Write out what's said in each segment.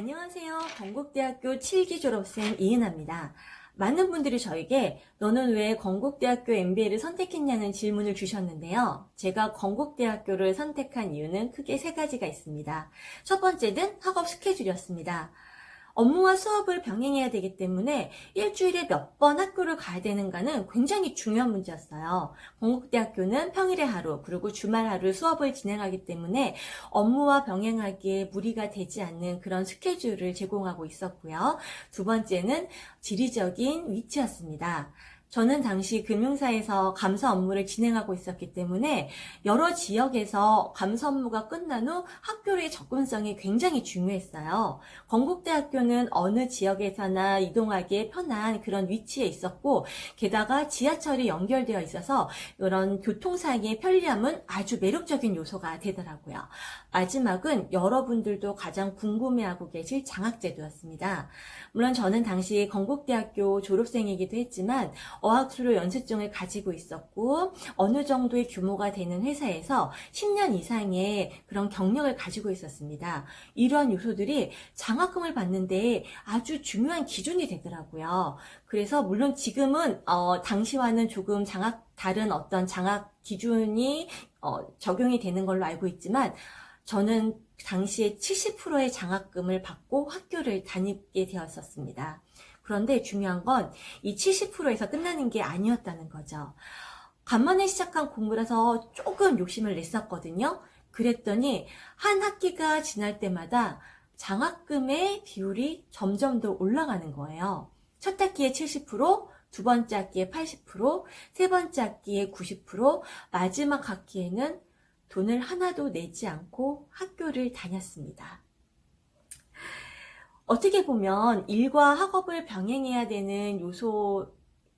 안녕하세요. 건국대학교 7기 졸업생 이은하입니다. 많은 분들이 저에게 너는 왜 건국대학교 MBA를 선택했냐는 질문을 주셨는데요. 제가 건국대학교를 선택한 이유는 크게 세 가지가 있습니다. 첫 번째는 학업 스케줄이었습니다. 업무와 수업을 병행해야 되기 때문에 일주일에 몇 번 학교를 가야 되는가는 굉장히 중요한 문제였어요. 건국대학교는 평일에 하루 그리고 주말 하루 수업을 진행하기 때문에 업무와 병행하기에 무리가 되지 않는 그런 스케줄을 제공하고 있었고요. 두 번째는 지리적인 위치였습니다. 저는 당시 금융사에서 감사 업무를 진행하고 있었기 때문에 여러 지역에서 감사 업무가 끝난 후 학교의 접근성이 굉장히 중요했어요. 건국대학교는 어느 지역에서나 이동하기에 편한 그런 위치에 있었고, 게다가 지하철이 연결되어 있어서 이런 교통상의 편리함은 아주 매력적인 요소가 되더라고요. 마지막은 여러분들도 가장 궁금해하고 계실 장학제도였습니다. 물론 저는 당시 건국대학교 졸업생이기도 했지만 어학수료 연수증을 가지고 있었고 어느 정도의 규모가 되는 회사에서 10년 이상의 그런 경력을 가지고 있었습니다. 이러한 요소들이 장학금을 받는데 아주 중요한 기준이 되더라고요. 그래서 물론 지금은 당시와는 조금 다른 어떤 장학 기준이 적용이 되는 걸로 알고 있지만 저는 당시에 70%의 장학금을 받고 학교를 다니게 되었었습니다. 그런데 중요한 건 이 70%에서 끝나는 게 아니었다는 거죠. 간만에 시작한 공부라서 조금 욕심을 냈었거든요. 그랬더니 한 학기가 지날 때마다 장학금의 비율이 점점 더 올라가는 거예요. 첫 학기에 70%, 두 번째 학기에 80%, 세 번째 학기에 90%, 마지막 학기에는 돈을 하나도 내지 않고 학교를 다녔습니다. 어떻게 보면 일과 학업을 병행해야 되는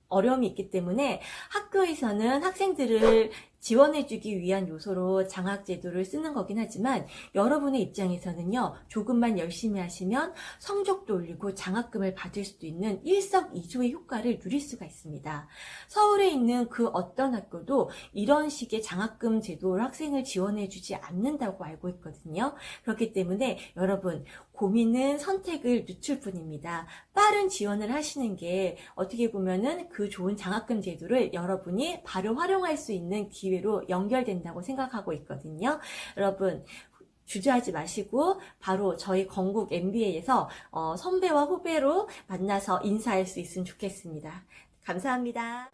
어려움이 있기 때문에 학교에서는 학생들을 지원해주기 위한 요소로 장학제도를 쓰는 거긴 하지만 여러분의 입장에서는요, 조금만 열심히 하시면 성적도 올리고 장학금을 받을 수도 있는 일석이조의 효과를 누릴 수가 있습니다. 서울에 있는 그 어떤 학교도 이런 식의 장학금 제도로 학생을 지원해주지 않는다고 알고 있거든요. 그렇기 때문에 여러분, 고민은 선택을 늦출 뿐입니다. 빠른 지원을 하시는 게 어떻게 보면은 그 좋은 장학금 제도를 여러분이 바로 활용할 수 있는 기회로 연결된다고 생각하고 있거든요. 여러분, 주저하지 마시고 바로 저희 건국 MBA에서 선배와 후배로 만나서 인사할 수 있으면 좋겠습니다. 감사합니다.